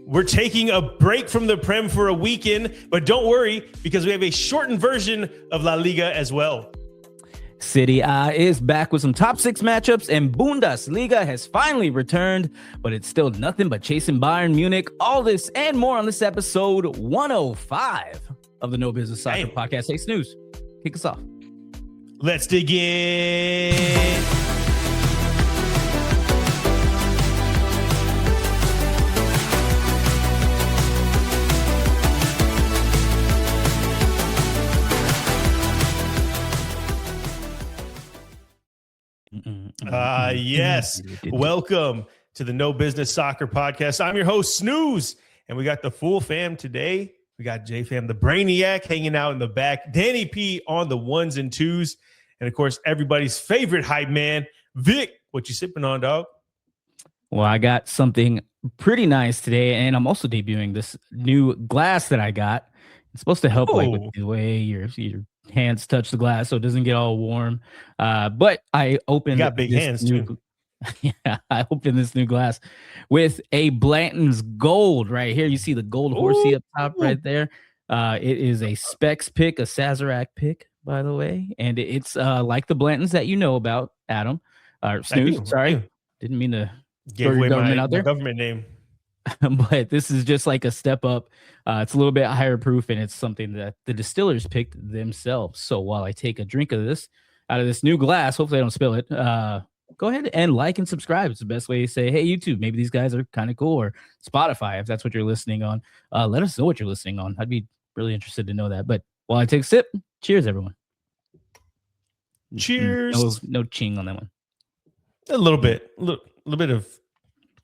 We're taking a break from the Prem for a weekend, but don't worry because we have a shortened version of La Liga as well. Serie A is back with some top 6 matchups, and Bundesliga has finally returned, but it's still nothing but chasing Bayern Munich. All this and more on this episode 105 of the No Business Soccer Podcast. Hey, Snooze, kick us off. Let's dig in. Yes. Welcome to the No Business Soccer Podcast. I'm your host, Snooze, and we got the full fam today. We got J-Fam, the Brainiac, hanging out in the back, Danny P on the ones and twos, and of course, everybody's favorite hype man, Vic. What you sipping on, dog? Well, I got something pretty nice today, and I'm also debuting this new glass that I got. It's supposed to help like with the way your hands touch the glass so it doesn't get all warm. But I opened you got big hands too. Yeah, I opened this new glass with a Blanton's Gold right here. You see the gold horsey up top right there. It is a Specs pick, a Sazerac pick, by the way. And it's like the Blantons that you know about, Adam. Snooze, sorry. Didn't mean to give away my government name. But this is just like a step up. It's a little bit higher proof, and it's something that the distillers picked themselves. So while I take a drink of this out of this new glass, hopefully I don't spill it. Go ahead and like and subscribe. It's the best way to say, hey, YouTube, maybe these guys are kind of cool, or Spotify, if that's what you're listening on. Let us know what you're listening on. I'd be really interested to know that. But while I take a sip, cheers, everyone. Cheers. No ching on that one. A little bit of,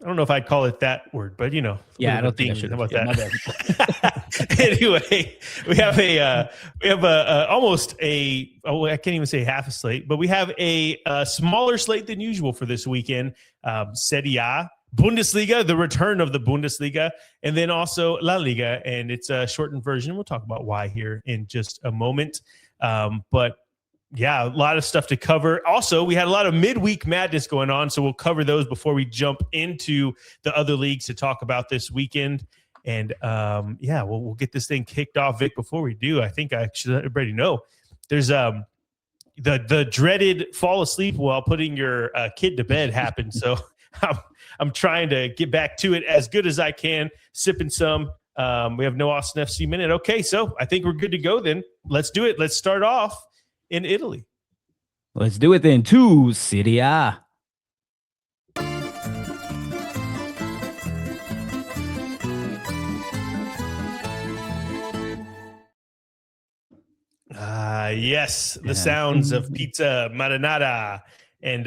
I don't know if I'd call it that word, but you know. Yeah, I don't think I should. How about that? Anyway, we have almost a, I can't even say half a slate, but we have a smaller slate than usual for this weekend. Serie A, Bundesliga, the return of the Bundesliga, and then also La Liga, and it's a shortened version. We'll talk about why here in just a moment. But yeah, a lot of stuff to cover. Also, we had a lot of midweek madness going on, so we'll cover those before we jump into the other leagues to talk about this weekend. And yeah, we'll get this thing kicked off. Vic, before we do, I think I should let everybody know there's the dreaded fall asleep while putting your kid to bed happened. So I'm trying to get back to it as good as I can, sipping some. We have no Austin FC minute. Okay, so I think we're good to go then. Let's do it. Let's start off in Italy. Let's do it then to Serie A. Yes, the sounds of pizza marinara and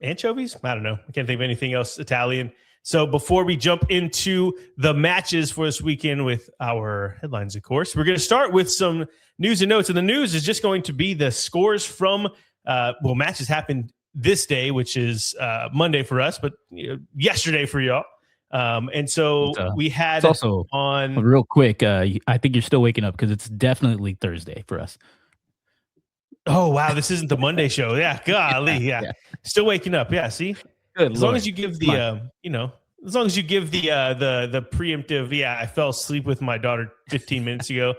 anchovies. I don't know. I can't think of anything else Italian. So before we jump into the matches for this weekend with our headlines, of course, we're going to start with some news and notes. And the news is just going to be the scores from, matches happened this day, which is Monday for us, but yesterday for y'all. And so we had it's also on real quick. I think you're still waking up because it's definitely Thursday for us. Oh, wow. This isn't the Monday show. Yeah. Golly. Yeah. Still waking up. Yeah. See? Good as long as you give the, as long as you give the preemptive, I fell asleep with my daughter 15 minutes ago,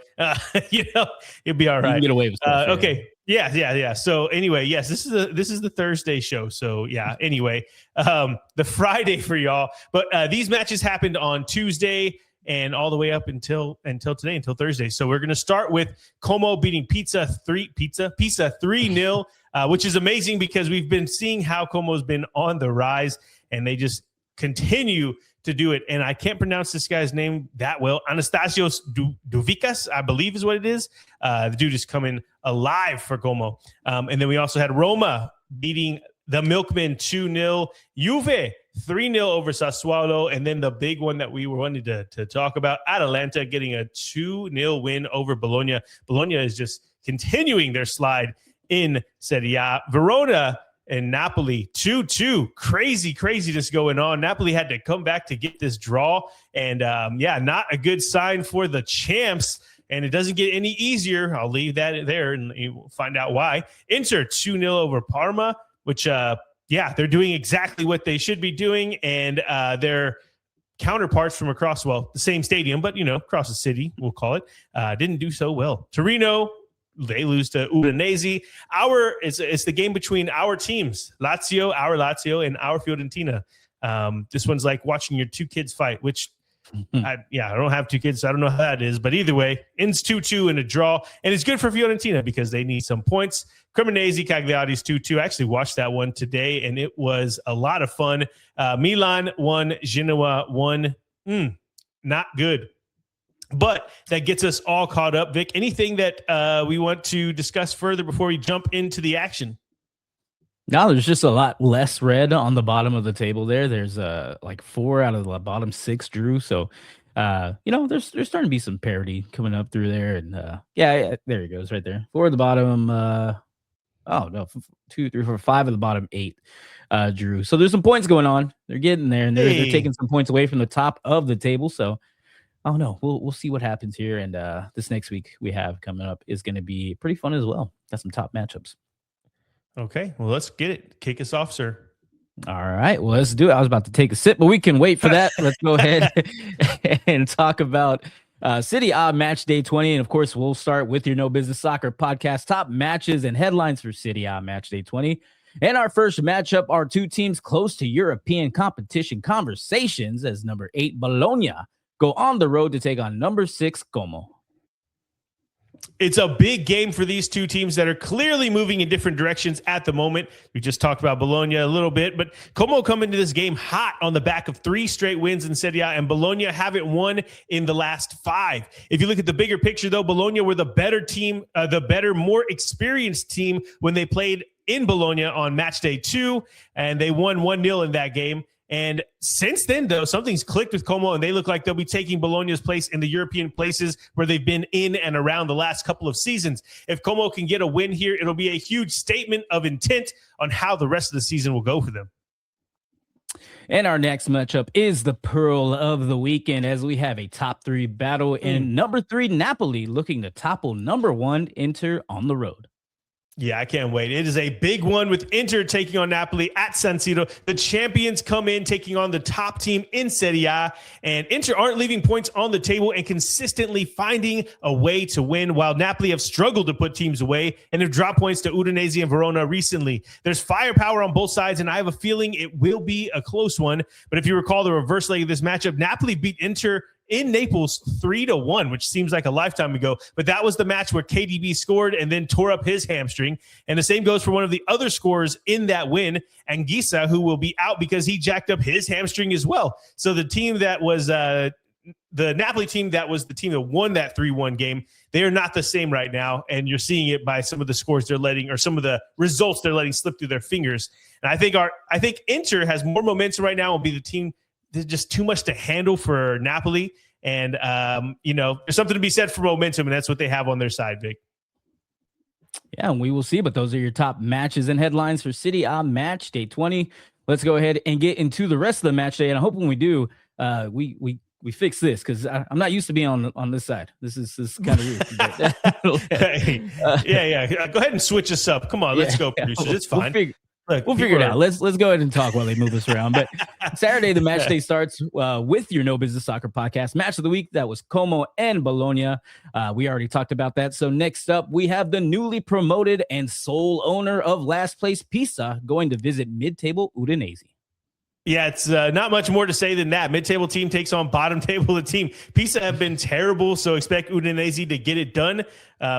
you'll be all right. You can get away with stuff. Okay. Yeah. So anyway, yes, this is the Thursday show. So yeah, anyway, the Friday for y'all, but these matches happened on Tuesday and all the way up until today, until Thursday. So we're going to start with Como beating Pisa 3-0. Which is amazing because we've been seeing how Como's been on the rise and they just continue to do it. And I can't pronounce this guy's name that well. Anastasios Douvikas, I believe is what it is. The dude is coming alive for Como. And then we also had Roma beating the Milkmen 2-0. Juve 3-0 over Sassuolo. And then the big one that we wanted to talk about, Atalanta getting a 2-0 win over Bologna. Bologna is just continuing their slide in Serie A. Verona and Napoli 2-2. Craziness going on. Napoli had to come back to get this draw. And not a good sign for the champs. And it doesn't get any easier. I'll leave that there and you'll find out why. Inter 2-0 over Parma, which they're doing exactly what they should be doing. And they're counterparts from across, the same stadium, but, across the city, we'll call it, didn't do so well. Torino, they lose to Udinese. It's the game between our teams, our Lazio, and our Fiorentina. This one's like watching your two kids fight, which I don't have two kids, so I don't know how that is. But either way, ends 2-2 in a draw. And it's good for Fiorentina because they need some points. Cremonese, Cagliari's 2-2. I actually watched that one today, and it was a lot of fun. Milan won, Genoa won. Not good. But that gets us all caught up. Vic, anything that we want to discuss further before we jump into the action? No, there's just a lot less red on the bottom of the table there. There's like 4 out of the bottom 6 drew. So, there's starting to be some parity coming up through there. And there he goes right there. 4 at the bottom. 2, 3, 4, 5 at the bottom 8 drew. So there's some points going on. They're getting there, and they're taking some points away from the top of the table. So, I don't know. We'll see what happens here. And this next week we have coming up is going to be pretty fun as well. Got some top matchups. Okay, well, let's get it. Kick us off, sir. All right, well, let's do it. I was about to take a sip, but we can wait for that. Let's go ahead and talk about Serie A Match Day 20. And, of course, we'll start with your No Business Soccer podcast, top matches and headlines for Serie A Match Day 20. And our first matchup are two teams close to European competition conversations as number 8, Bologna, go on the road to take on number 6, Como. It's a big game for these two teams that are clearly moving in different directions at the moment. We just talked about Bologna a little bit, but Como come into this game hot on the back of 3 straight wins in Serie A, and Bologna haven't won in the last 5. If you look at the bigger picture, though, Bologna were the better team, more experienced team when they played in Bologna on match day 2, and they won 1-0 in that game. And since then, though, something's clicked with Como, and they look like they'll be taking Bologna's place in the European places where they've been in and around the last couple of seasons. If Como can get a win here, it'll be a huge statement of intent on how the rest of the season will go for them. And our next matchup is the Pearl of the Weekend, as we have a top 3 battle in number 3, Napoli, looking to topple number 1, Inter, on the road. Yeah, I can't wait. It is a big one with Inter taking on Napoli at San Siro. The champions come in taking on the top team in Serie A, and Inter aren't leaving points on the table and consistently finding a way to win, while Napoli have struggled to put teams away and have dropped points to Udinese and Verona recently. There's firepower on both sides, and I have a feeling it will be a close one. But if you recall the reverse leg of this matchup, Napoli beat Inter in Naples 3-1, which seems like a lifetime ago. But that was the match where KDB scored and then tore up his hamstring. And the same goes for one of the other scorers in that win, Anguissa, who will be out because he jacked up his hamstring as well. So the team that was the Napoli team, that was the team that won that 3-1 game, they are not the same right now. And you're seeing it by some of the scores they're letting, or some of the results they're letting slip through their fingers. And I think Inter has more momentum right now, will be the team. There's just too much to handle for Napoli. And, there's something to be said for momentum, and that's what they have on their side, Vic. Yeah, and we will see. But those are your top matches and headlines for Serie A Match Day 20. Let's go ahead and get into the rest of the match day. And I hope when we do, we fix this, because I'm not used to being on this side. This is kind of weird. Yeah. Go ahead and switch us up. Come on, let's go, producers. It's fine. We'll figure it out. Let's go ahead and talk while they move us around. But Saturday, the match day starts with your No Business Soccer podcast. Match of the week, that was Como and Bologna. We already talked about that. So next up, we have the newly promoted and sole owner of last place Pisa going to visit mid-table Udinese. Yeah, it's not much more to say than that. Mid-table team takes on bottom-table team. Pisa have been terrible, so expect Udinese to get it done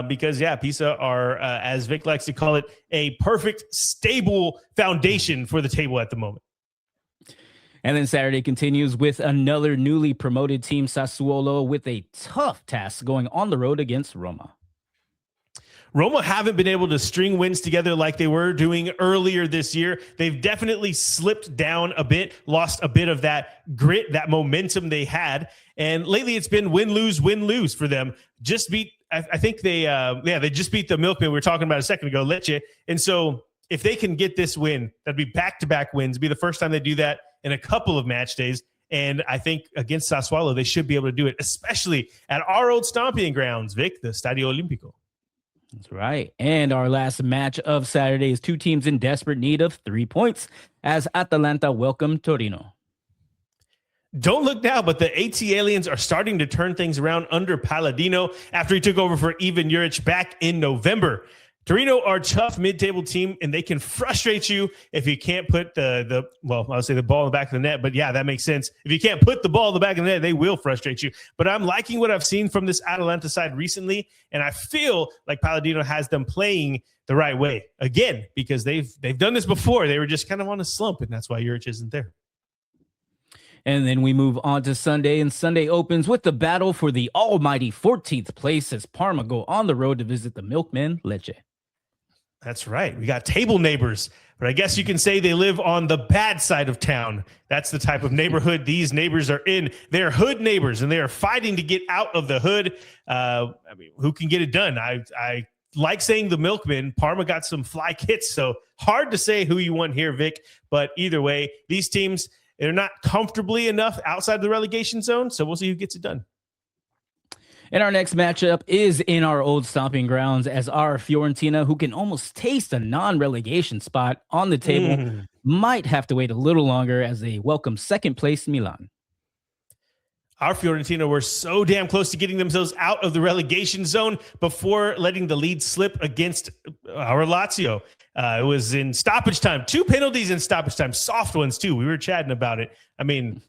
because, Pisa are, as Vic likes to call it, a perfect, stable foundation for the table at the moment. And then Saturday continues with another newly promoted team, Sassuolo, with a tough task going on the road against Roma. Roma haven't been able to string wins together like they were doing earlier this year. They've definitely slipped down a bit, lost a bit of that grit, that momentum they had. And lately it's been win-lose for them. I think they just beat the Milkman we were talking about a second ago, Lecce. And so if they can get this win, that'd be back-to-back wins. It'd be the first time they do that in a couple of match days. And I think against Sassuolo, they should be able to do it, especially at our old stomping grounds, Vic, the Stadio Olimpico. That's right. And our last match of Saturday is two teams in desperate need of 3 points as Atalanta welcome Torino. Don't look now, but the AT Aliens are starting to turn things around under Palladino after he took over for Ivan Juric back in November. Torino are a tough mid-table team, and they can frustrate you if you can't put the I'll say the ball in the back of the net, but yeah, that makes sense. If you can't put the ball in the back of the net, they will frustrate you. But I'm liking what I've seen from this Atalanta side recently, and I feel like Palladino has them playing the right way again because they've done this before. They were just kind of on a slump, and that's why Juric isn't there. And then we move on to Sunday, and Sunday opens with the battle for the almighty 14th place as Parma go on the road to visit the Milkmen Lecce. That's right. We got table neighbors, but I guess you can say they live on the bad side of town. That's the type of neighborhood these neighbors are in. They're hood neighbors, and they are fighting to get out of the hood. Who can get it done? I like saying the Milkmen. Parma got some fly kits, so hard to say who you want here, Vic. But either way, these teams, they're not comfortably enough outside the relegation zone, so we'll see who gets it done. And our next matchup is in our old stomping grounds as our Fiorentina, who can almost taste a non-relegation spot on the table, might have to wait a little longer as they welcome second place Milan. Our Fiorentina were so damn close to getting themselves out of the relegation zone before letting the lead slip against our Lazio. It was in stoppage time. 2 penalties in stoppage time. Soft ones, too. We were chatting about it. I mean,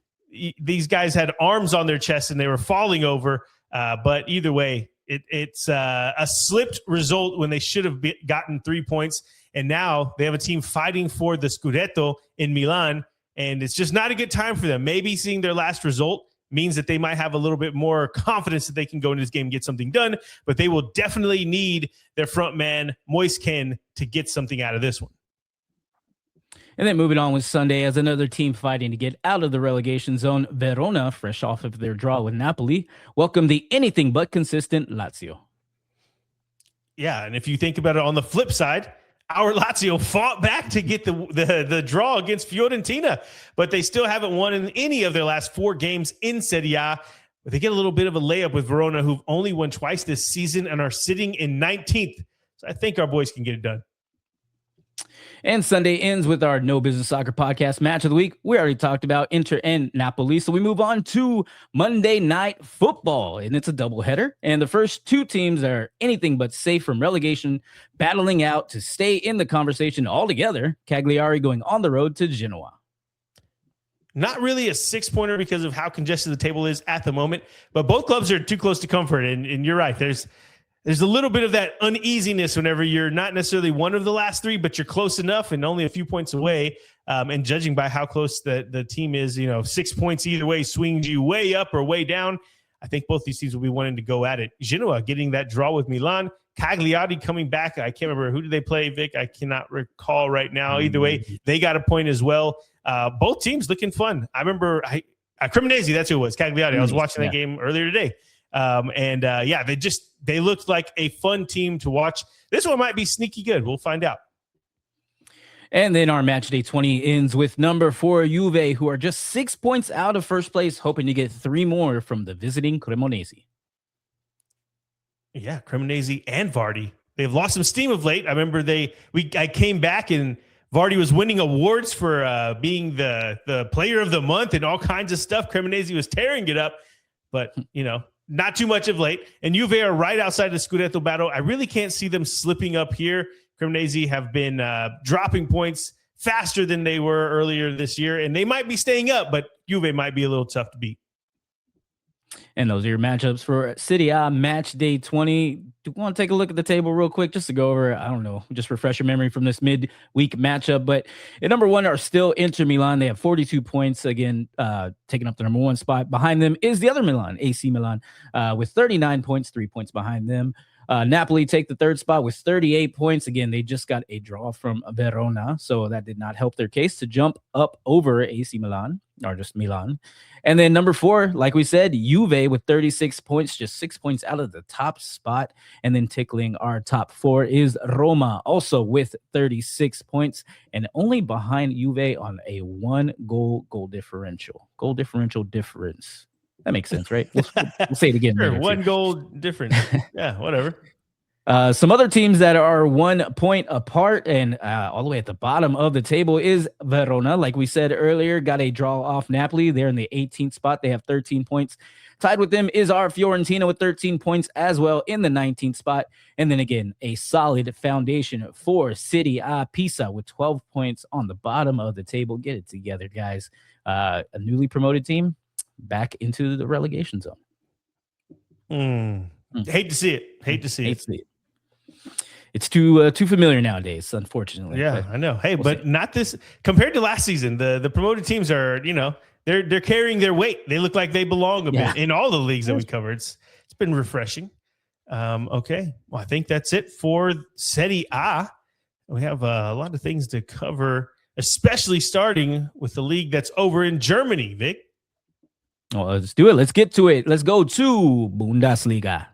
these guys had arms on their chests and they were falling over. But either way, it's a slipped result when they should have gotten 3 points. And now they have a team fighting for the Scudetto in Milan. And it's just not a good time for them. Maybe seeing their last result means that they might have a little bit more confidence that they can go into this game and get something done. But they will definitely need their front man, Moise Kean, to get something out of this one. And then moving on with Sunday as another team fighting to get out of the relegation zone, Verona, fresh off of their draw with Napoli, welcome the anything but consistent Lazio. Yeah, and if you think about it on the flip side, our Lazio fought back to get the draw against Fiorentina, but they still haven't won in any of their last 4 games in Serie A. But they get a little bit of a layup with Verona, who've only won twice this season and are sitting in 19th. So I think our boys can get it done. And Sunday ends with our No Business Soccer podcast match of the week. We already talked about Inter and Napoli, so we move on to Monday Night Football, and it's a doubleheader. And the first 2 teams are anything but safe from relegation, battling out to stay in the conversation altogether. Cagliari going on the road to Genoa. Not really a 6-pointer because of how congested the table is at the moment, but both clubs are too close to comfort, and you're right. There's a little bit of that uneasiness whenever you're not necessarily one of the last 3, but you're close enough and only a few points away. And judging by how close the team is, 6 points either way swings you way up or way down. I think both these teams will be wanting to go at it. Genoa getting that draw with Milan. Cagliari coming back. I can't remember. Who did they play, Vic? I cannot recall right now. Either way, they got a point as well. Both teams looking fun. I remember Cremonese, that's who it was, Cagliari. I was watching that game earlier today. They looked like a fun team to watch. This one might be sneaky good. We'll find out. And then our match day 20 ends with number 4 Juve, who are just 6 points out of first place, hoping to get 3 more from the visiting Cremonese. Yeah, Cremonese and Vardy. They've lost some steam of late. I remember I came back and Vardy was winning awards for being the player of the month and all kinds of stuff. Cremonese was tearing it up, but not too much of late. And Juve are right outside the Scudetto battle. I really can't see them slipping up here. Cremonese have been dropping points faster than they were earlier this year, and they might be staying up, but Juve might be a little tough to beat. And those are your matchups for Serie A match day 20. Do you want to take a look at the table real quick just to go over, I don't know, just refresh your memory from this midweek matchup. But at number 1 are still Inter Milan. They have 42 points, again, taking up the number 1 spot. Behind them is the other Milan, AC Milan, with 39 points, 3 points behind them. Napoli take the 3rd spot with 38 points. Again, they just got a draw from Verona, so that did not help their case to jump up over AC Milan, or just Milan. And then number 4, like we said, Juve with 36 points, just 6 points out of the top spot. And then tickling our top 4 is Roma, also with 36 points, and only behind Juve on a 1 goal differential. Goal differential difference. That makes sense, right? We'll say it again. Sure, 1 goal difference. Yeah, whatever. Some other teams that are 1 point apart and all the way at the bottom of the table is Verona. Like we said earlier, got a draw off Napoli. They're in the 18th spot. They have 13 points. Tied with them is our Fiorentina with 13 points as well in the 19th spot. And then again, a solid foundation for Serie A Pisa with 12 points on the bottom of the table. Get it together, guys. A newly promoted team back into the relegation zone. Hate to see it. Hate to see it. It's too familiar nowadays, unfortunately. Yeah, I know. Hey, but not this compared to last season. The promoted teams are, they're carrying their weight. They look like they belong a bit in all the leagues that we covered. It's been refreshing. Okay. Well, I think that's it for Serie A. We have a lot of things to cover, especially starting with the league that's over in Germany, Vic. Well, let's do it. Let's get to it. Let's go to Bundesliga.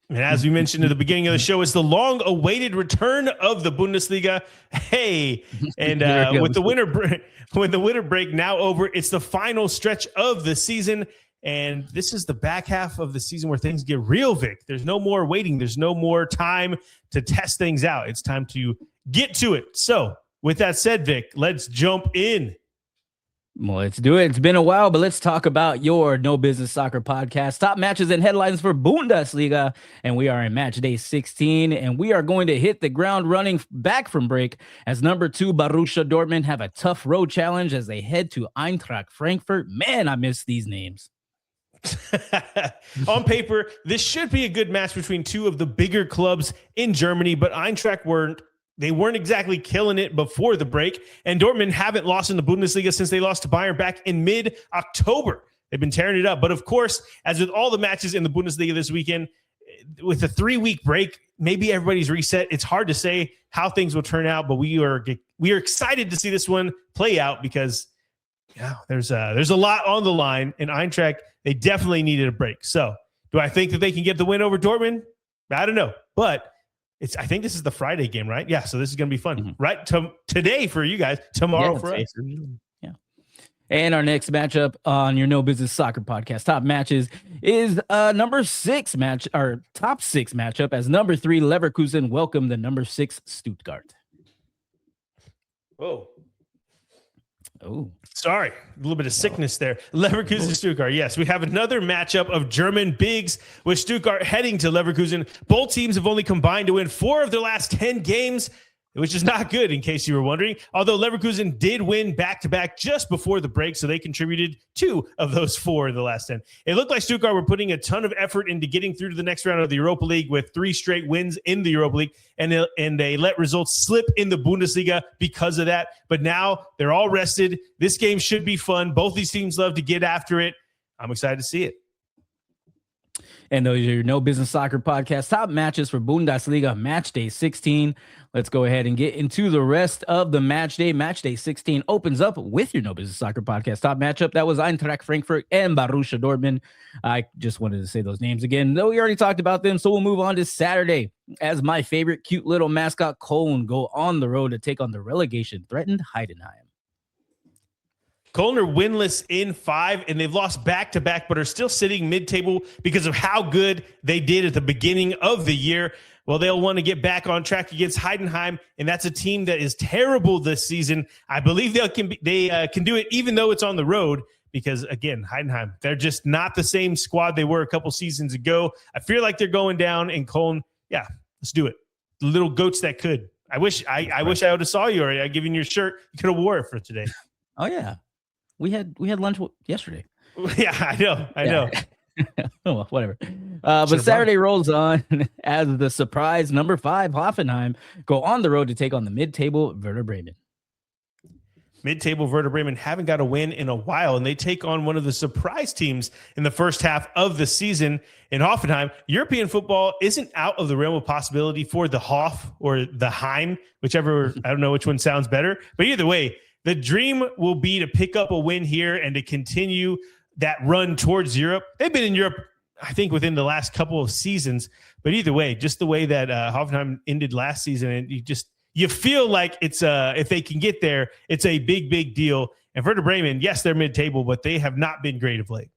And as we mentioned at the beginning of the show, it's the long-awaited return of the Bundesliga. Hey, and with the winter break now over, it's the final stretch of the season, and this is the back half of the season where things get real, Vic. There's no more waiting. There's no more time to test things out. It's time to get to it. So, with that said, Vic, let's jump in. Well, let's do it. It's been a while, but let's talk about your No Business Soccer podcast. Top matches and headlines for Bundesliga. And we are in match day 16, and we are going to hit the ground running back from break as number 2 Borussia Dortmund have a tough road challenge as they head to Eintracht Frankfurt. Man, I miss these names. On paper, this should be a good match between two of the bigger clubs in Germany, but Eintracht weren't exactly killing it before the break, and Dortmund haven't lost in the Bundesliga since they lost to Bayern back in mid-October. They've been tearing it up. But of course, as with all the matches in the Bundesliga this weekend, with a 3-week break, maybe everybody's reset. It's hard to say how things will turn out, but we are excited to see this one play out because there's a lot on the line, and Eintracht, they definitely needed a break. So do I think that they can get the win over Dortmund? I don't know, but I think this is the Friday game, right? Yeah, so this is going to be fun. Right today for you guys, tomorrow for us. Yeah. And our next matchup on your No Business Soccer podcast, top matches, is number 6 match, our top 6 matchup as number 3 Leverkusen welcome the number 6 Stuttgart. Whoa. Oh, sorry. A little bit of sickness there. Leverkusen, Stuttgart. Yes, we have another matchup of German bigs with Stuttgart heading to Leverkusen. Both teams have only combined to win 4 of their last 10 games, which is not good in case you were wondering. Although Leverkusen did win back-to-back just before the break, so they contributed 2 of those 4 in the last 10. It looked like Stuttgart were putting a ton of effort into getting through to the next round of the Europa League with 3 straight wins in the Europa League, and they let results slip in the Bundesliga because of that. But now they're all rested. This game should be fun. Both these teams love to get after it. I'm excited to see it. And those are your No Business Soccer podcast top matches for Bundesliga match day 16. Let's go ahead and get into the rest of the match day. Match day 16 opens up with your No Business Soccer podcast top matchup. That was Eintracht Frankfurt and Borussia Dortmund. I just wanted to say those names again, though we already talked about them. So we'll move on to Saturday as my favorite cute little mascot Köln go on the road to take on the relegation threatened Heidenheim. Köln are winless in 5, and they've lost back-to-back, but are still sitting mid-table because of how good they did at the beginning of the year. Well, they'll want to get back on track against Heidenheim, and that's a team that is terrible this season. I believe they can do it even though it's on the road because, again, Heidenheim, they're just not the same squad they were a couple seasons ago. I feel like they're going down, and Köln, yeah, let's do it. The little goats that could. I wish I would have saw you already. I'd given you your shirt. You could have wore it for today. Oh, yeah. We had lunch yesterday. Yeah, I know. Oh, well, whatever. But Saturday rolls on as the surprise number 5 Hoffenheim go on the road to take on the mid-table Werder Bremen. Mid-table Werder Bremen haven't got a win in a while, and they take on one of the surprise teams in the first half of the season in Hoffenheim. European football isn't out of the realm of possibility for the Hoff or the Heim, whichever, I don't know which one sounds better. But either way, the dream will be to pick up a win here and to continue that run towards Europe. They've been in Europe, I think, within the last couple of seasons. But either way, just the way that Hoffenheim ended last season, and you feel like it's if they can get there, it's a big deal. And Werder Bremen, yes, they're mid-table, but they have not been great of late.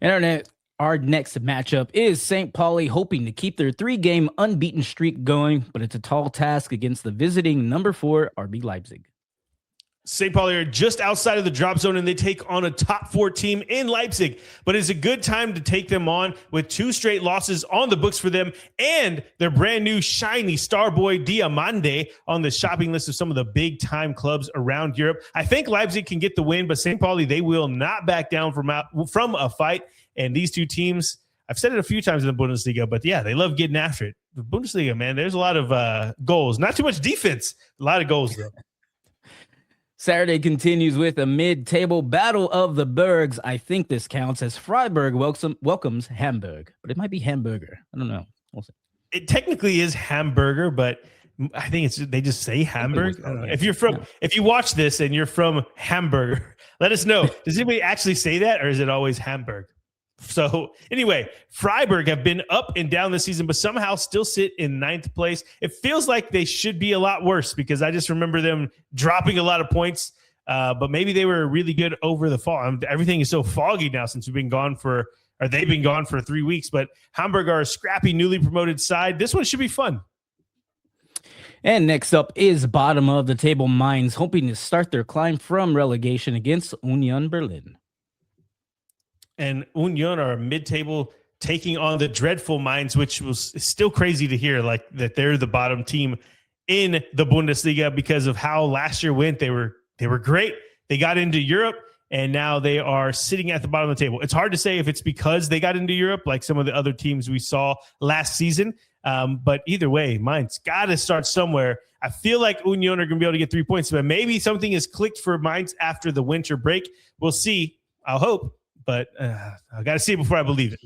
Internet. Our next matchup is St. Pauli hoping to keep their 3-game unbeaten streak going, but it's a tall task against the visiting number 4 RB Leipzig. St. Pauli are just outside of the drop zone, and they take on a top 4 team in Leipzig. But it's a good time to take them on with 2 straight losses on the books for them and their brand new shiny star boy Diamande on the shopping list of some of the big-time clubs around Europe. I think Leipzig can get the win, but St. Pauli, they will not back down from a fight. And these 2 teams, I've said it a few times in the Bundesliga, but yeah, they love getting after it. The Bundesliga, man, there's a lot of goals. Not too much defense. A lot of goals, though. Saturday continues with a mid-table battle of the Bergs. I think this counts as Freiburg welcomes Hamburg, but it might be Hamburger. I don't know. We'll see. It technically is Hamburger, but I think they just say Hamburg. I don't know. If you watch this and you're from Hamburg, let us know. Does anybody actually say that, or is it always Hamburg? So anyway, Freiburg have been up and down this season, but somehow still sit in 9th place. It feels like they should be a lot worse because I just remember them dropping a lot of points, but maybe they were really good over the fall. Everything is so foggy now since they've been gone for 3 weeks, but Hamburg are a scrappy, newly promoted side. This one should be fun. And next up is bottom of the table Mainz, hoping to start their climb from relegation against Union Berlin. And Union are mid-table taking on the dreadful Mainz, which was still crazy to hear, like that they're the bottom team in the Bundesliga because of how last year went. They were great. They got into Europe, and now they are sitting at the bottom of the table. It's hard to say if it's because they got into Europe, like some of the other teams we saw last season. But either way, Mainz got to start somewhere. I feel like Union are going to be able to get 3 points, but maybe something has clicked for Mainz after the winter break. We'll see. I'll hope. But I got to see it before I believe it.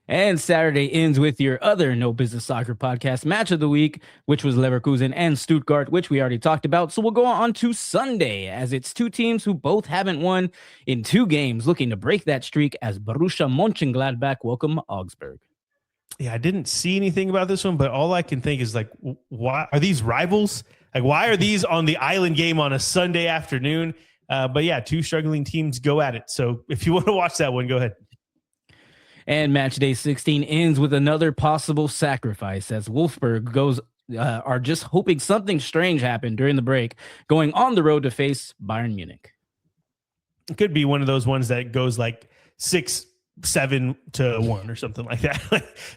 And Saturday ends with your other No Business Soccer podcast match of the week, which was Leverkusen and Stuttgart, which we already talked about. So we'll go on to Sunday, as it's 2 teams who both haven't won in 2 games, looking to break that streak as Borussia Mönchengladbach welcome Augsburg. Yeah, I didn't see anything about this one, but all I can think is, like, why are these rivals? Like, why are these on the island game on a Sunday afternoon? But yeah, 2 struggling teams go at it. So if you want to watch that one, go ahead. And match day 16 ends with another possible sacrifice as Wolfsburg are just hoping something strange happened during the break, going on the road to face Bayern Munich. It could be one of those ones that goes like 6-7-1 or something like that.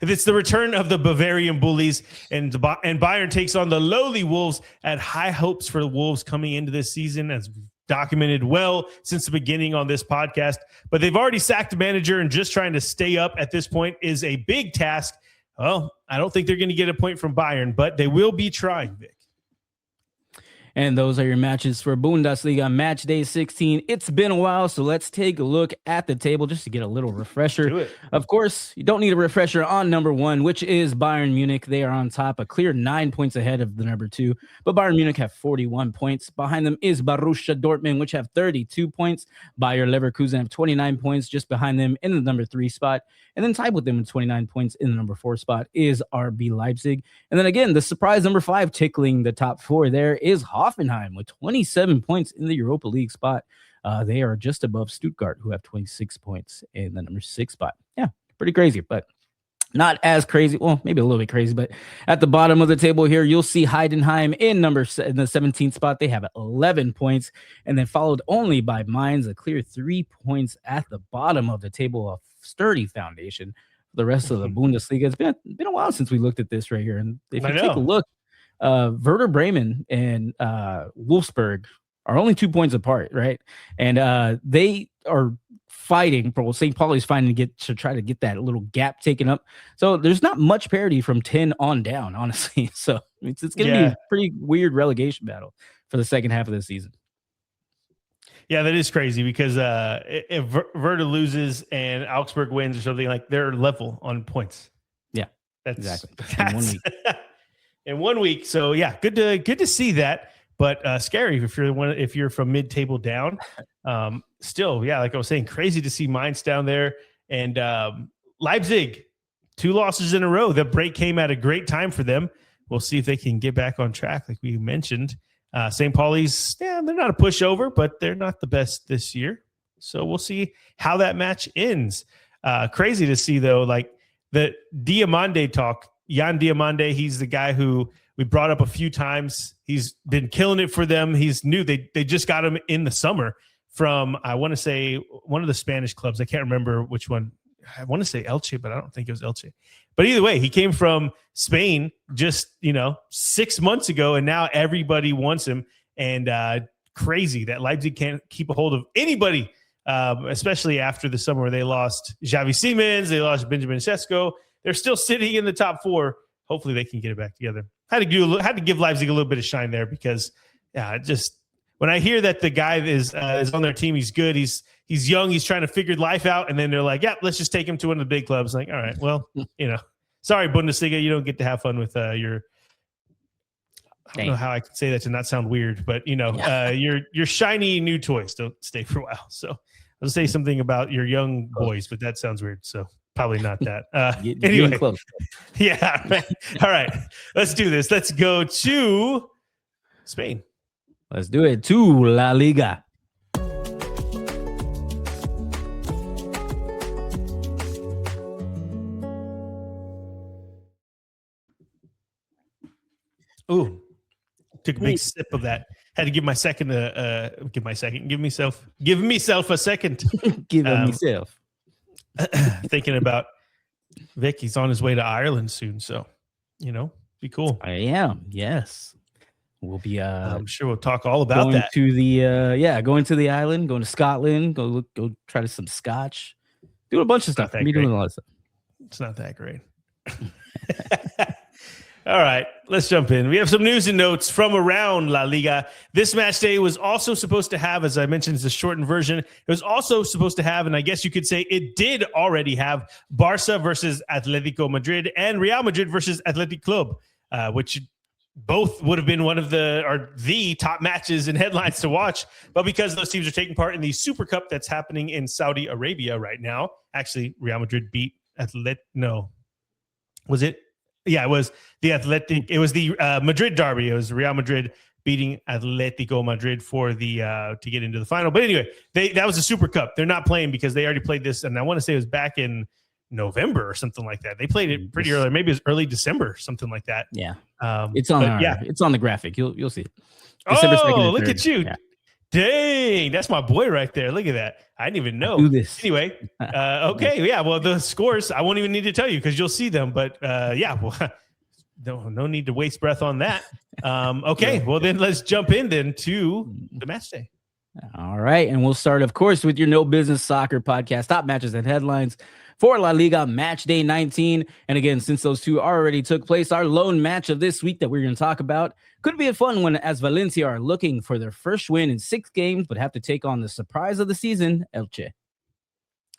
If it's the return of the Bavarian bullies and Bayern takes on the lowly Wolves, at high hopes for the Wolves coming into this season, as documented well since the beginning on this podcast, but they've already sacked the manager, and just trying to stay up at this point is a big task. Well, I don't think they're going to get a point from Bayern, but they will be trying, Vic. And those are your matches for Bundesliga match day 16. It's been a while, so let's take a look at the table just to get a little refresher. Of course, you don't need a refresher on number 1, which is Bayern Munich. They are on top, a clear 9 points ahead of the number 2, but Bayern Munich have 41 points. Behind them is Borussia Dortmund, which have 32 points. Bayer Leverkusen have 29 points. Just behind them in the number 3 spot, and then tied with them with 29 points in the number 4 spot is RB Leipzig. And then again, the surprise number 5 tickling the top 4 there is Hoffenheim with 27 points in the Europa League spot. They are just above Stuttgart, who have 26 points in the number 6 spot. Yeah, pretty crazy, but not as crazy. Well, maybe a little bit crazy, but at the bottom of the table here, you'll see Heidenheim in the 17th spot. They have 11 points, and then followed only by Mainz, a clear 3 points at the bottom of the table, a sturdy foundation for the rest of the Bundesliga. It's been a while since we looked at this right here, and if you take a look, Werder Bremen and Wolfsburg are only 2 points apart, right? And they are fighting. St. Pauli's fighting to try to get that little gap taken up. So there's not much parity from 10 on down, honestly. So it's going to be a pretty weird relegation battle for the second half of the season. Yeah, that is crazy because if Werder loses and Augsburg wins or something, like, they're level on points. Yeah, that's exactly. In 1 week. In 1 week. So yeah, good to see that, but scary if you're from mid-table down. Still, yeah, like I was saying, crazy to see Mainz down there, and Leipzig, 2 losses in a row. The break came at a great time for them. we'll see if they can get back on track, like we mentioned. St. Pauli's, they're not a pushover, but they're not the best this year. So we'll see how that match ends. Crazy to see, though, like the Diamande talk. Jan Diamande, he's the guy who we brought up a few times. He's been killing it for them. He's new. They just got him in the summer from, I want to say, one of the Spanish clubs. I can't remember which one. I want to say Elche, but I don't think it was Elche. But either way, he came from Spain just, 6 months ago, and now everybody wants him. And crazy that Leipzig can't keep a hold of anybody, especially after the summer where they lost Xavi Simons, they lost Benjamin Sesko. They're still sitting in the top 4. Hopefully they can get it back together. Had to give Leipzig a little bit of shine there because, just when I hear that the guy is on their team, he's good, he's young, he's trying to figure life out, and then they're like, let's just take him to one of the big clubs. Like, all right, well, sorry, Bundesliga, you don't get to have fun with your. I don't know how I can say that to not sound weird, but your shiny new toys don't stay for a while. So I'll say something about your young boys, but that sounds weird. So probably not that. Anyway, close. Yeah. Right. All right, let's do this. Let's go to Spain. Let's do it to La Liga. Ooh, took a big sip of that. Had to give my second. Give myself a second. Give myself. Thinking about Vic. He's on his way to Ireland soon, so be cool. I am. Yes, we'll be. I'm sure we'll talk all about going that. To the going to the island, going to Scotland, go try some scotch, doing a bunch of stuff. Doing a lot of stuff. It's not that great. All right, let's jump in. We have some news and notes from around La Liga. This match day was also supposed to have, as I mentioned, it's a shortened version. It was also supposed to have, and I guess you could say it did already have, Barca versus Atletico Madrid and Real Madrid versus Athletic Club, which both would have been one of the top matches and headlines to watch. But because those teams are taking part in the Super Cup that's happening in Saudi Arabia right now, actually, Real Madrid beat was it? Yeah, it was the Athletic. It was the Madrid derby. It was Real Madrid beating Atletico Madrid for the to get into the final. But anyway, that was a Super Cup. They're not playing because they already played this, and I want to say it was back in November or something like that. They played it pretty early. Maybe it was early December, something like that. Yeah, it's on it's on the graphic. You'll see. December 2nd look at you. Yeah. Dang, that's my boy right there. Look at that. I didn't even know. Do this. Anyway, okay. Yeah, well, the scores, I won't even need to tell you because you'll see them. But no need to waste breath on that. Okay, well, then let's jump in then to the match day. All right, and we'll start, of course, with your No Business Soccer podcast, top matches and headlines for La Liga Match Day 19. And again, since those two already took place, our lone match of this week that we're going to talk about could be a fun one as Valencia are looking for their first win in 6 games, but have to take on the surprise of the season, Elche.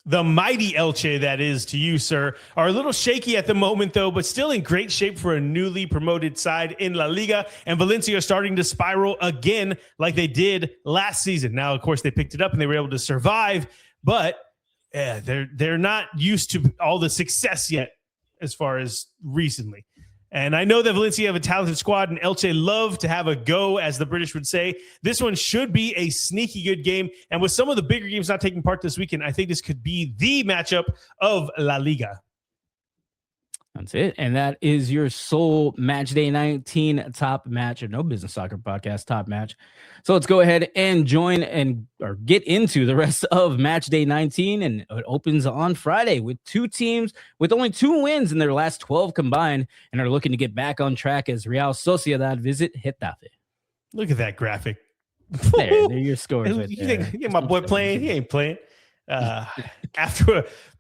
The mighty Elche, that is to you, sir, are a little shaky at the moment, though, but still in great shape for a newly promoted side in La Liga. And Valencia are starting to spiral again like they did last season. Now, of course, they picked it up and they were able to survive, but they're not used to all the success yet as far as recently. And I know that Valencia have a talented squad, and Elche love to have a go, as the British would say. This one should be a sneaky good game. And with some of the bigger games not taking part this weekend, I think this could be the matchup of La Liga. That's it. And that is your sole Match Day 19 top match, or No Business Soccer podcast top match. So let's go ahead and get into the rest of Match Day 19. And it opens on Friday with 2 teams with only 2 wins in their last 12 combined and are looking to get back on track as Real Sociedad visit Getafe. Look at that graphic. They're your scores right there. You get my boy playing. He ain't playing.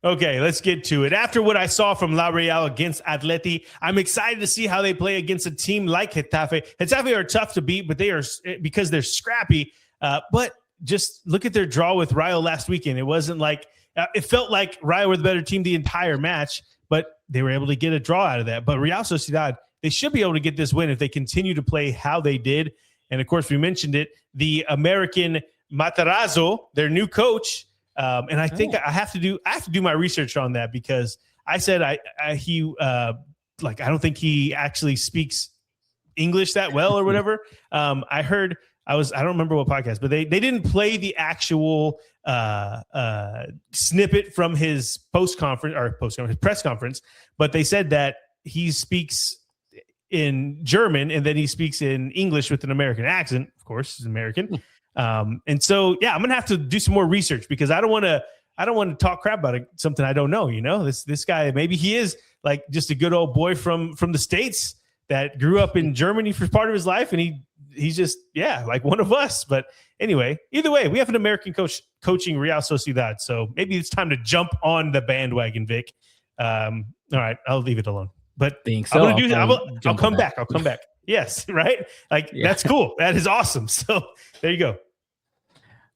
Okay, let's get to it. After what I saw from La Real against Atleti, I'm excited to see how they play against a team like Getafe. Getafe are tough to beat, but they are because they're scrappy. But just look at their draw with Rayo last weekend. It wasn't like it felt like Rayo were the better team the entire match, but they were able to get a draw out of that. But Real Sociedad, they should be able to get this win if they continue to play how they did. And of course, we mentioned it, the American Matarazzo, their new coach. And I think I have to do my research on that because I said I don't think he actually speaks English that well or whatever. I heard I don't remember what podcast, but they didn't play the actual snippet from his press conference, but they said that he speaks in German and then he speaks in English with an American accent. Of course, he's American. And so, yeah, I'm going to have to do some more research because I don't want to talk crap about something I don't know. You know, this guy, maybe he is like just a good old boy from the States that grew up in Germany for part of his life. And he's just, like one of us. But anyway, either way, we have an American coach coaching Real Sociedad. So maybe it's time to jump on the bandwagon, Vic. All right, I'll leave it alone. But Think so. I'm going to do that. I'll come back. I'll come back. Yes, right? Like, that's cool. That is awesome. So there you go.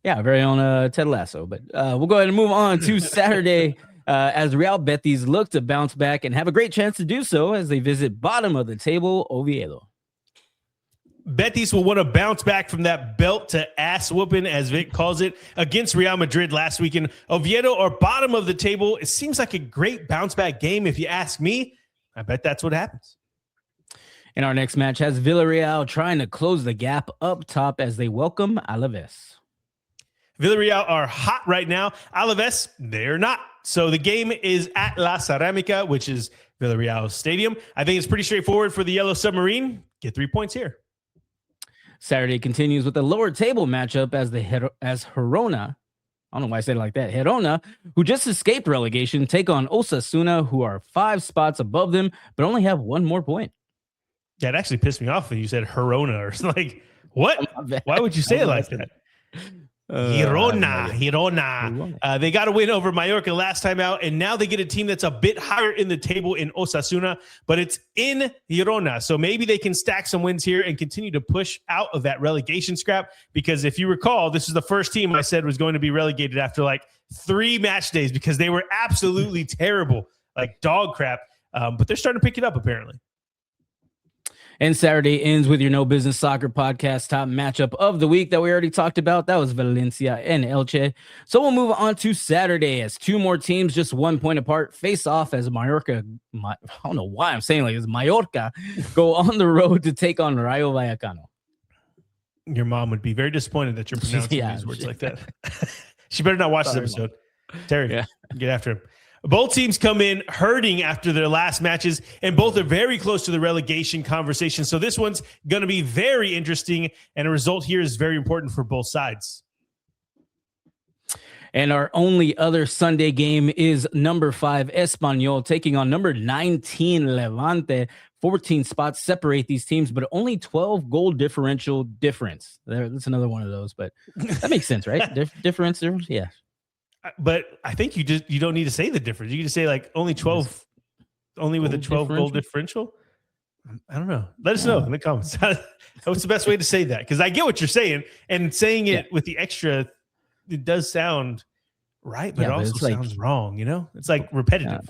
Yeah, very own Ted Lasso. But we'll go ahead and move on to Saturday as Real Betis look to bounce back and have a great chance to do so as they visit bottom of the table Oviedo. Betis will want to bounce back from that belt to ass whooping, as Vic calls it, against Real Madrid last weekend. Oviedo are bottom of the table. It seems like a great bounce back game. If you ask me, I bet that's what happens. And our next match has Villarreal trying to close the gap up top as they welcome Alaves. Villarreal are hot right now. Alaves, they're not. So the game is at La Ceramica, which is Villarreal's stadium. I think it's pretty straightforward for the Yellow Submarine. Get 3 points here. Saturday continues with a lower table matchup as Girona, I don't know why I said it like that, Girona, who just escaped relegation, take on Osasuna, who are 5 spots above them, but only have 1 more point. Yeah, it actually pissed me off when you said Girona or something. Like, what? Why would you say it like that? Girona. They got a win over Mallorca last time out, and now they get a team that's a bit higher in the table in Osasuna, but it's in Girona. So maybe they can stack some wins here and continue to push out of that relegation scrap, because if you recall, this is the first team I said was going to be relegated after like 3 match days because they were absolutely terrible, like dog crap. But they're starting to pick it up apparently. And Saturday ends with your No Business Soccer podcast top matchup of the week that we already talked about. That was Valencia and Elche. So we'll move on to Saturday as 2 more teams, just 1 point apart, face off as Mallorca. I don't know why I'm saying like this. Mallorca go on the road to take on Rayo Vallecano. Your mom would be very disappointed that you're pronouncing these words like that. She better not watch this episode. Mom. Terry, get after him. Both teams come in hurting after their last matches, and both are very close to the relegation conversation. So this one's going to be very interesting, and a result here is very important for both sides. And our only other Sunday game is number 5, Espanyol, taking on number 19, Levante. 14 spots separate these teams, but only 12 goal differential difference. That's another one of those, but that makes sense, right? Difference, yeah. But I think you don't need to say the difference. You can just say like only 12, only with a 12 goal differential. I don't know. Let us know in the comments. What's the best way to say that? Because I get what you're saying, and saying it with the extra, it does sound right, but it also sounds wrong. You know, it's like repetitive.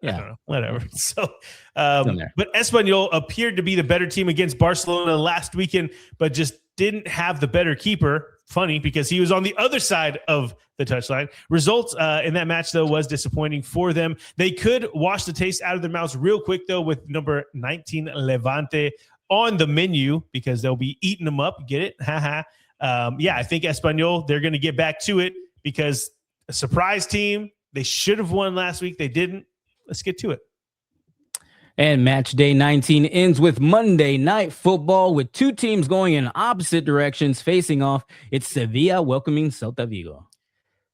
I don't know. Whatever. So, but Espanyol appeared to be the better team against Barcelona last weekend, but just didn't have the better keeper. Funny, because he was on the other side of the touchline. Results in that match, though, was disappointing for them. They could wash the taste out of their mouths real quick, though, with number 19, Levante, on the menu, because they'll be eating them up. Get it? I think Espanyol, they're going to get back to it, because a surprise team, they should have won last week. They didn't. Let's get to it. And match day 19 ends with Monday Night Football, with 2 teams going in opposite directions facing off. It's Sevilla welcoming Celta Vigo.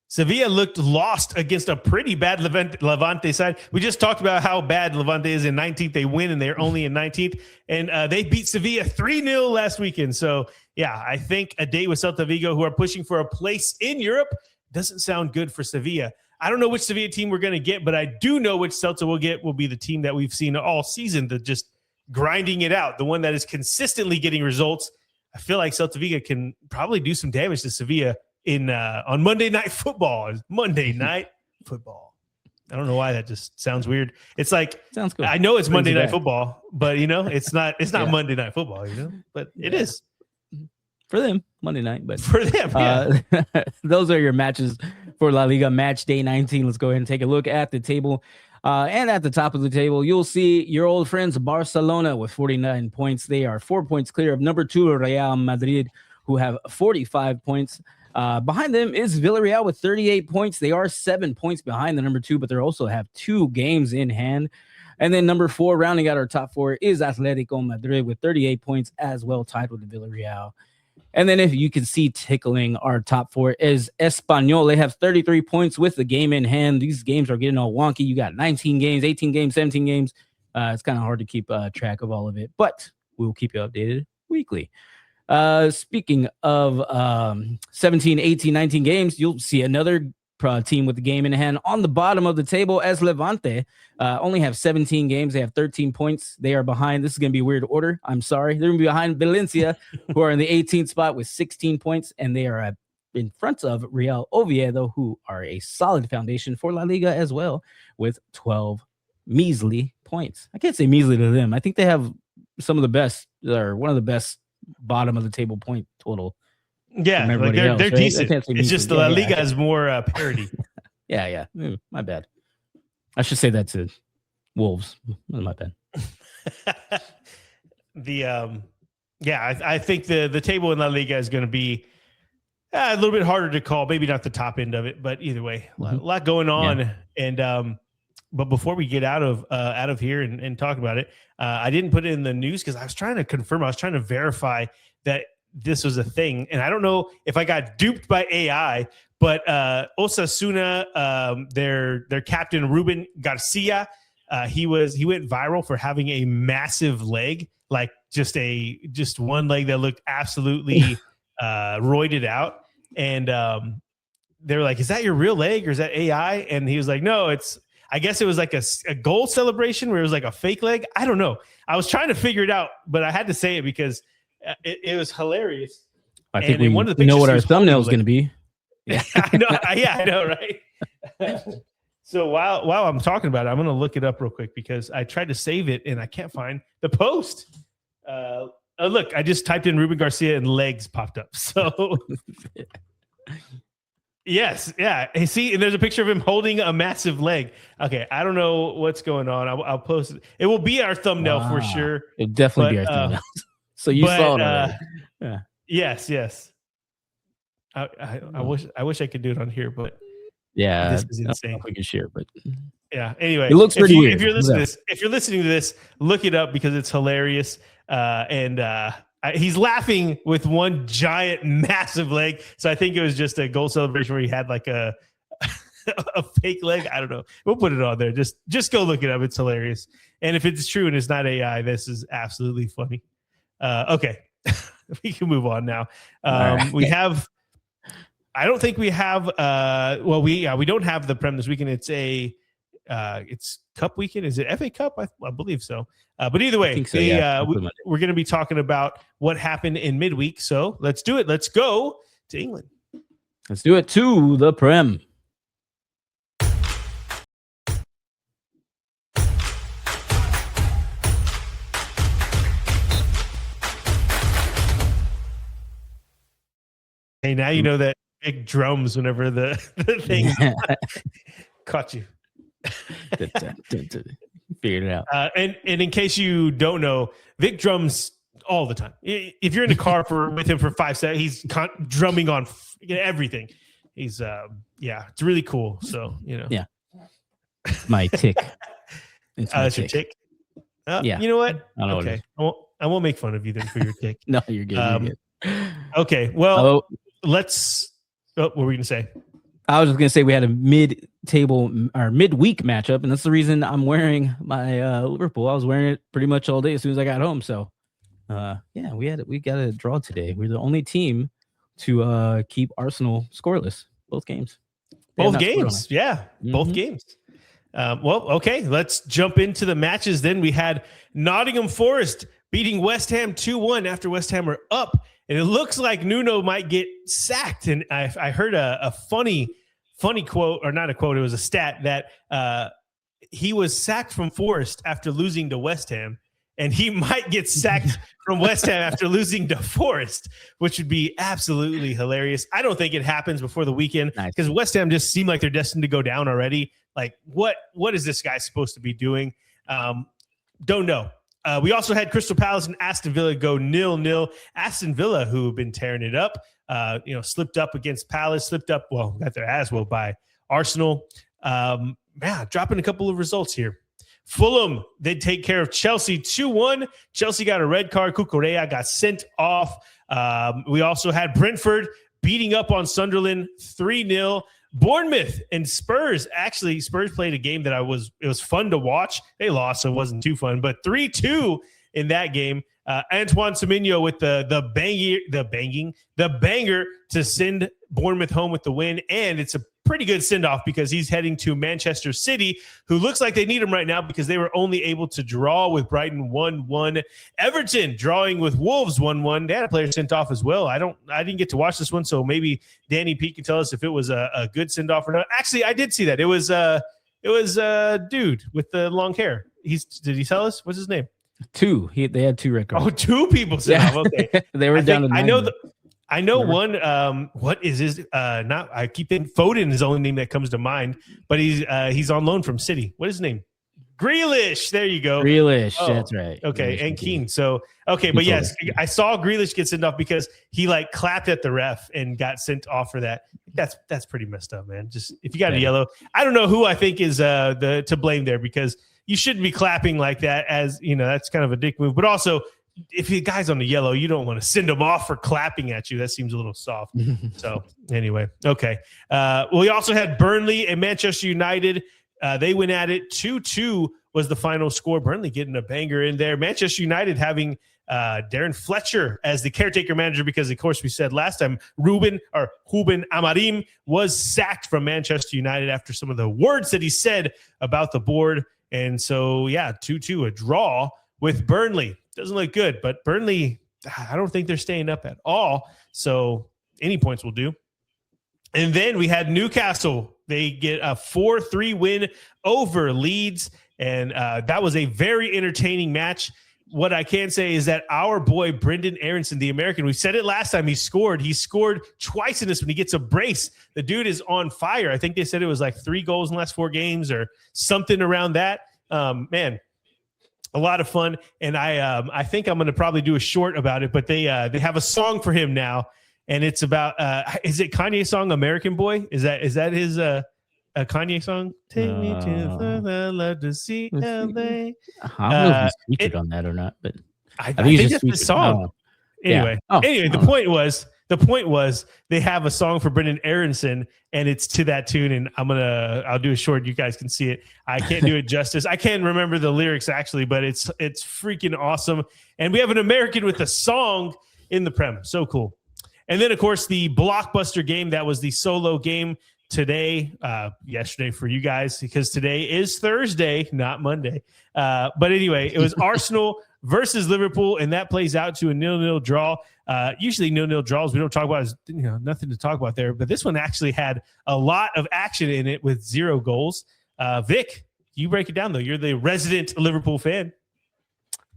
Sevilla looked lost against a pretty bad Levante side. We just talked about how bad Levante is in 19th. They win, and they're only in 19th. And they beat Sevilla 3-0 last weekend. So, I think a date with Celta Vigo, who are pushing for a place in Europe, doesn't sound good for Sevilla. I don't know which Sevilla team we're going to get, but I do know which Celta will get will be the team that we've seen all season, the just grinding it out, the one that is consistently getting results. I feel like Celta Vigo can probably do some damage to Sevilla on Monday Night Football. Monday Night Football. I don't know why that just sounds weird. It's like, sounds good. I know it's Monday Night Football, but it's not Monday Night Football, but it is. For them, Monday night, but for them, those are your matches for La Liga match day 19. Let's go ahead and take a look at the table. And at the top of the table, you'll see your old friends Barcelona with 49 points. They are 4 points clear of number 2, Real Madrid, who have 45 points. Behind them is Villarreal with 38 points. They are 7 points behind the number 2, but they also have 2 games in hand. And then number 4, rounding out our top 4, is Atletico Madrid with 38 points as well, tied with the Villarreal. And then if you can see tickling our top 4 is Espanyol. They have 33 points with the game in hand. These games are getting all wonky. You got 19 games, 18 games, 17 games. It's kind of hard to keep track of all of it, but we'll keep you updated weekly. Speaking of 17, 18, 19 games, you'll see another team with the game in hand on the bottom of the table as Levante only have 17 games. They have 13 points. They are behind. This is going to be a weird order. I'm sorry. They're going to be behind Valencia, who are in the 18th spot with 16 points, and they are in front of Real Oviedo, who are a solid foundation for La Liga as well, with 12 measly points. I can't say measly to them. I think they have some of the best, or one of the best bottom of the table point total. Yeah, like they're right? decent. It's just the La Liga is more parity. Yeah. My bad. I should say that to Wolves. My bad. I think the table in La Liga is going to be a little bit harder to call. Maybe not the top end of it, but either way, a lot going on. Yeah. And but before we get out of here and talk about it, I didn't put it in the news because I was trying to confirm. I was trying to verify that this was a thing. And I don't know if I got duped by AI, but Osasuna, their captain, Ruben Garcia, he went viral for having a massive leg, like just one leg that looked absolutely roided out. And they were like, is that your real leg or is that AI? And he was like, no, I guess it was like a goal celebration where it was like a fake leg. I don't know. I was trying to figure it out, but I had to say it because it was hilarious. I think we know what our thumbnail is going to be. Yeah, I know, right? So while I'm talking about it, I'm going to look it up real quick because I tried to save it and I can't find the post. Look, I just typed in Ruben Garcia and legs popped up. So yes, yeah. Hey, see, and there's a picture of him holding a massive leg. Okay, I don't know what's going on. I'll post it. It will be our thumbnail for sure. It'll definitely be our thumbnail. So you saw it already. Yeah. Yes. I wish I could do it on here, but yeah, this is insane. We can share, but yeah. Anyway, it looks pretty weird. If you're listening to this, look it up because it's hilarious. He's laughing with one giant, massive leg. So I think it was just a goal celebration where he had like a fake leg. I don't know. We'll put it on there. Just go look it up. It's hilarious. And if it's true and it's not AI, this is absolutely funny. Okay. We can move on now. Right. We have, I don't think we have, we don't have the Prem this weekend. It's Cup weekend. Is it FA Cup? I believe so. But either way, so, we're going to be talking about what happened in midweek. So let's do it. Let's go to England. Let's do it to the Prem. Hey, now you know that big drums whenever the thing caught you. Figured it out. And in case you don't know, Vic drums all the time. If you're in the car with him for 5 seconds, he's drumming on everything. He's it's really cool. So yeah, my tick. That's your tick. Yeah, you know what? Okay, I won't make fun of you then for your tick. No, you're good. You're good. Okay, well, let's. What were we gonna say? I was just gonna say we had a mid-table or midweek matchup, and that's the reason I'm wearing my Liverpool. I was wearing it pretty much all day as soon as I got home. So, we got a draw today. We're the only team to keep Arsenal scoreless both games. Both games, both games. Okay, let's jump into the matches. Then we had Nottingham Forest beating West Ham 2-1 after West Ham were up. And it looks like Nuno might get sacked. And I heard a funny quote, or not a quote, it was a stat that he was sacked from Forest after losing to West Ham. And he might get sacked from West Ham after losing to Forest, which would be absolutely hilarious. I don't think it happens before the weekend because West Ham just seem like they're destined to go down already. Like, what is this guy supposed to be doing? Don't know. We also had Crystal Palace and Aston Villa go 0-0. Aston Villa, who have been tearing it up, slipped up against Palace, got their ass whooped by Arsenal. Dropping a couple of results here. Fulham, they take care of Chelsea 2-1. Chelsea got a red card. Cucurella got sent off. We also had Brentford beating up on Sunderland 3-0. Bournemouth and Spurs. Actually, Spurs played a game that it was fun to watch. They lost, so it wasn't too fun. But 3-2 in that game. Antoine Semenyo with the banger to send Bournemouth home with the win. And it's a pretty good send-off because he's heading to Manchester City, who looks like they need him right now because they were only able to draw with Brighton 1-1. Everton drawing with Wolves 1-1. They had a player sent off as well. I didn't get to watch this one, so maybe Danny P can tell us if it was a good send-off or not. Actually, I did see that. It was a dude with the long hair. Did he tell us? What's his name? Two. They had 2 red cards. Oh, 2 people sent off. Okay. They were down to 9. I know one. What is his? I keep thinking Foden is the only name that comes to mind, but he's on loan from City. What is his name? Grealish. There you go. Grealish. That's right. Okay, Grealish, and Keane. So but yes, I saw Grealish get sent off because he clapped at the ref and got sent off for that. That's pretty messed up, man. Just if you got a yellow, I don't know who I think is to blame there because you shouldn't be clapping like that. As you know, that's kind of a dick move, but also, if the guy's on the yellow, you don't want to send him off for clapping at you. That seems a little soft. So anyway, okay. We also had Burnley and Manchester United. They went at it. 2-2 was the final score. Burnley getting a banger in there. Manchester United having Darren Fletcher as the caretaker manager because, of course, we said last time Ruben Amorim was sacked from Manchester United after some of the words that he said about the board. And so, 2-2, a draw with Burnley. Doesn't look good, but Burnley, I don't think they're staying up at all. So any points will do. And then we had Newcastle. They get a 4-3 win over Leeds. And that was a very entertaining match. What I can say is that our boy, Brendan Aronson, the American, we said it last time, he scored twice in this when he gets a brace. The dude is on fire. I think they said it was 3 goals in the last 4 games or something around that. Man, a lot of fun, and I think I'm going to probably do a short about it. But they have a song for him now, and it's about is it Kanye's song "American Boy"? Is that his a Kanye song? Take me to the love to see LA. I don't know if he's featured on that or not, but I think that's the song. Anyway, the point was they have a song for Brendan Aronson, and it's to that tune. And I'll do a short. You guys can see it. I can't do it justice. I can't remember the lyrics actually, but it's freaking awesome. And we have an American with a song in the Prem. So cool. And then of course the blockbuster game that was the solo game today, yesterday for you guys, because today is Thursday, not Monday. But anyway, it was Arsenal versus Liverpool, and that plays out to a 0-0 draw. Usually 0-0 draws we don't talk about is nothing to talk about there, but this one actually had a lot of action in it with 0 goals. Vic, you break it down though. You're the resident Liverpool fan.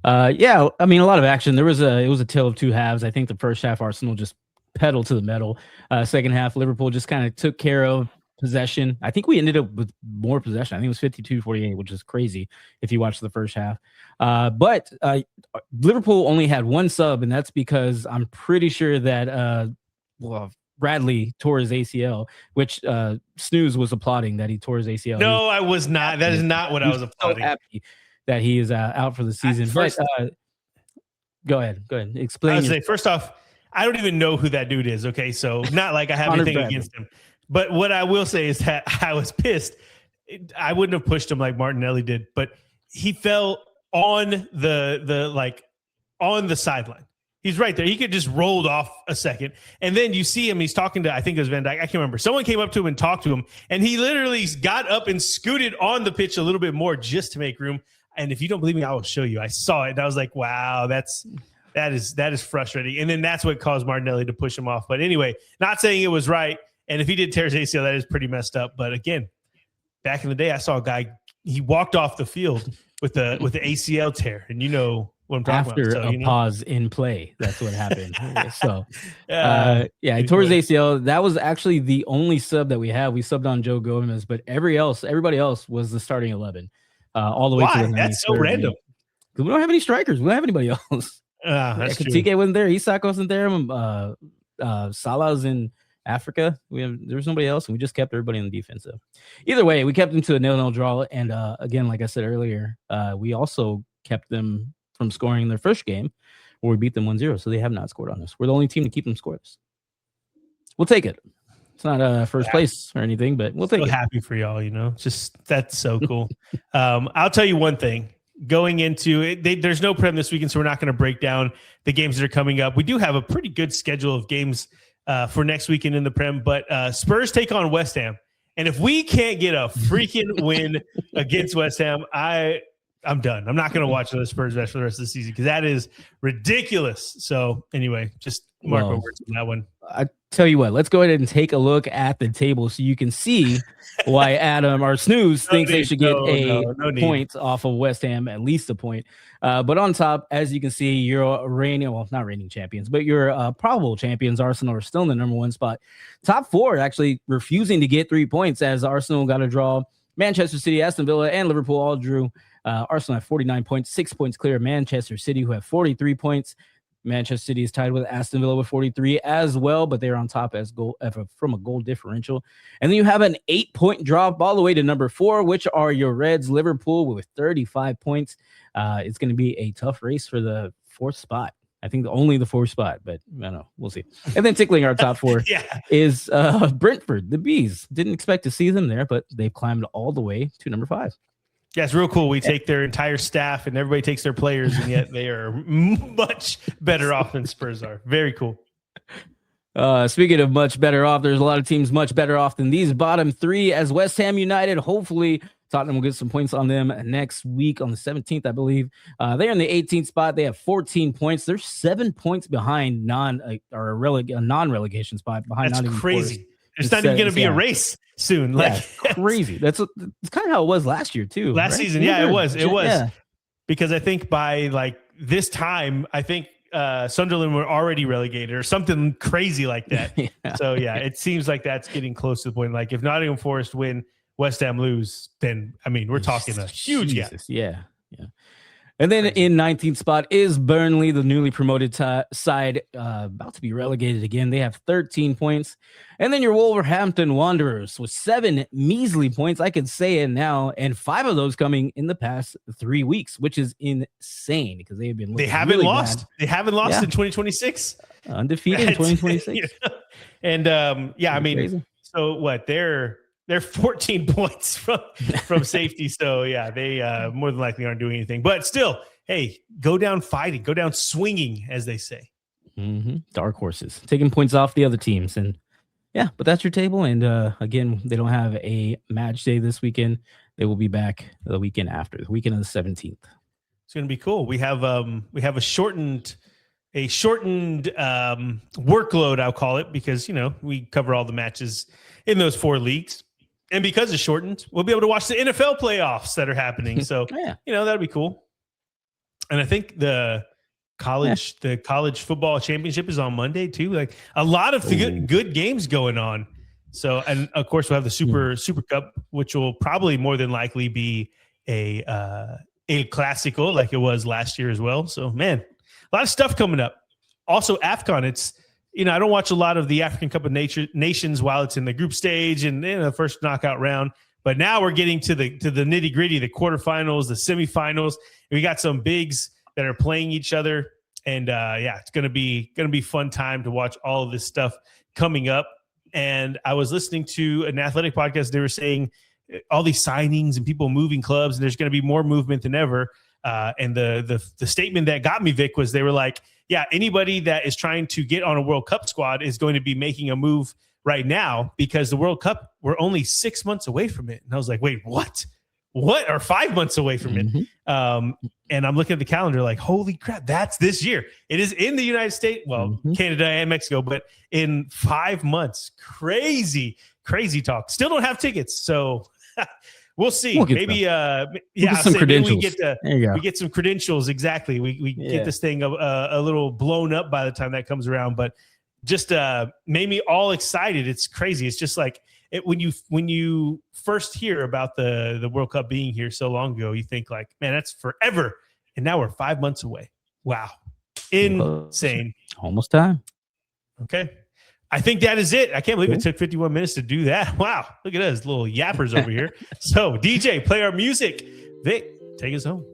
Yeah, I mean a lot of action. It was a tale of 2 halves. I think the first half Arsenal just pedal to the metal. Second half, Liverpool just kind of took care of possession. I think we ended up with more possession. I think it was 52-48, which is crazy if you watch the first half. But Liverpool only had 1 sub, and that's because I'm pretty sure that Bradley tore his ACL, which Snooze was applauding that he tore his ACL. No, I was not. That is not what I was applauding. So happy that he is out for the season. Go ahead. Explain. I would say, first off, I don't even know who that dude is. Okay, so not like I have anything against him. But what I will say is that I was pissed. I wouldn't have pushed him like Martinelli did, but he fell on on the sideline. He's right there. He could just rolled off a second. And then you see him. He's talking to, I think it was Van Dijk. I can't remember. Someone came up to him and talked to him. And he literally got up and scooted on the pitch a little bit more just to make room. And if you don't believe me, I will show you. I saw it. And I was like, wow, that is frustrating. And then that's what caused Martinelli to push him off. But anyway, not saying it was right. And if he did tear his ACL, that is pretty messed up. But again, back in the day, I saw a guy, he walked off the field with the ACL tear. And what I'm talking After about. So, a pause in play, that's what happened. So, he tore his anyway. ACL. That was actually the only sub that we had. We subbed on Joe Gomez, but everybody else was the starting 11, all the way to the 93rd. That's so random. We don't have any strikers. We don't have anybody else. That's true. Katike wasn't there. Isak wasn't there. Salah's in Africa. There's nobody else, and we just kept everybody in the defense. So either way, we kept them to a 0-0 draw. And again, like I said earlier, we also kept them from scoring in their first game, where we beat them 1-0. So they have not scored on us. We're the only team to keep them scoreless. We'll take it. It's not first place or anything, but we'll take it. Happy for y'all, just that's so cool. I'll tell you one thing. Going into it, there's no Prem this weekend, so we're not going to break down the games that are coming up. We do have a pretty good schedule of games for next weekend in the Prem, but Spurs take on West Ham. And if we can't get a freaking win against West Ham, I'm done. I'm not going to watch the Spurs match for the rest of the season because that is ridiculous. So anyway, just mark my words on that one. I tell you what, let's go ahead and take a look at the table so you can see why Adam, our snooze, thinks they should get a point off of West Ham, at least a point. But on top, as you can see, your not reigning champions, but your probable champions, Arsenal, are still in the number 1 spot. Top 4 actually refusing to get 3 points, as Arsenal got a draw. Manchester City, Aston Villa, and Liverpool all drew. Arsenal have 49 points, 6 points clear of Manchester City, who have 43 points. Manchester City is tied with Aston Villa with 43 as well, but they're on top from a goal differential. And then you have an 8-point drop all the way to number 4, which are your Reds, Liverpool, with 35 points. It's going to be a tough race for the 4th spot. I think only the 4th spot, but I don't know. We'll see. And then tickling our top 4 is Brentford, the Bees. Didn't expect to see them there, but they've climbed all the way to number 5. Yeah, it's real cool. We take their entire staff and everybody takes their players, and yet they are much better off than Spurs are. Very cool. Speaking of much better off, there's a lot of teams much better off than these bottom 3, as West Ham United, hopefully Tottenham will get some points on them next week on the 17th, I believe. They're in the 18th spot. They have 14 points. They're 7 points behind a non-relegation spot behind. That's crazy. It's not even going to be a race soon. Crazy. It's kind of how it was last year too. Last season, it was. Because I think by this time, I think Sunderland were already relegated or something crazy like that. So it seems like that's getting close to the point. Like if Nottingham Forest win, West Ham lose, then we're talking a huge gap. Yeah. And then in 19th spot is Burnley, the newly promoted side, about to be relegated again. They have 13 points. And then your Wolverhampton Wanderers with 7 measly points. I can say it now. And 5 of those coming in the past 3 weeks, which is insane because they have been They haven't really lost. Bad. They haven't lost in 2026. Undefeated in 2026. And crazy. So what? They're 14 points from safety. So, they more than likely aren't doing anything. But still, hey, go down fighting. Go down swinging, as they say. Mm-hmm. Dark horses. Taking points off the other teams. And, but that's your table. And, again, they don't have a match day this weekend. They will be back the weekend after, the weekend of the 17th. It's going to be cool. We have a shortened workload, I'll call it, because, we cover all the matches in those 4 leagues. And because it's shortened, we'll be able to watch the NFL playoffs that are happening. So, that'll be cool. And I think the college football championship is on Monday too. Like a lot of good games going on. So, and of course we'll have the Super Cup, which will probably more than likely be a Clásico like it was last year as well. So, man, a lot of stuff coming up. Also, AFCON, it's, I don't watch a lot of the African Cup of Nations while it's in the group stage and the first knockout round. But now we're getting to the nitty gritty, the quarterfinals, the semifinals. We got some bigs that are playing each other, and it's gonna be fun time to watch all of this stuff coming up. And I was listening to an athletic podcast. They were saying all these signings and people moving clubs, and there's going to be more movement than ever. And the statement that got me, Vic, was they were like, anybody that is trying to get on a World Cup squad is going to be making a move right now because the World Cup, we're only 6 months away from it. And I was like, wait, what? Or 5 months away from it. And I'm looking at the calendar like, holy crap, that's this year. It is in the United States, Canada and Mexico, but in 5 months. Crazy talk. Still don't have tickets. So We'll see. We'll get Maybe some maybe credentials. we get There you go. we get some credentials. Exactly. We get this thing a little blown up by the time that comes around, but just made me all excited. It's crazy. It's just like when you first hear about the World Cup being here so long ago, you think like, man, that's forever. And now we're 5 months away. Wow. Insane. Almost time. Okay. I think that is it. I can't believe it took 51 minutes to do that. Wow. Look at us, little yappers over here. So, DJ, play our music. Vic, take us home.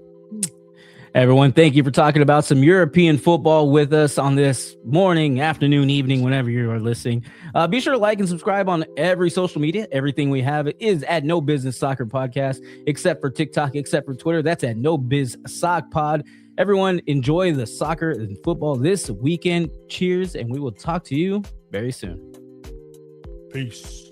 Everyone, thank you for talking about some European football with us on this morning, afternoon, evening, whenever you are listening. Be sure to like and subscribe on every social media. Everything we have is at No Business Soccer Podcast, except for TikTok, except for Twitter. That's at No Biz Soc Pod. Everyone, enjoy the soccer and football this weekend. Cheers, and we will talk to you very soon. Peace.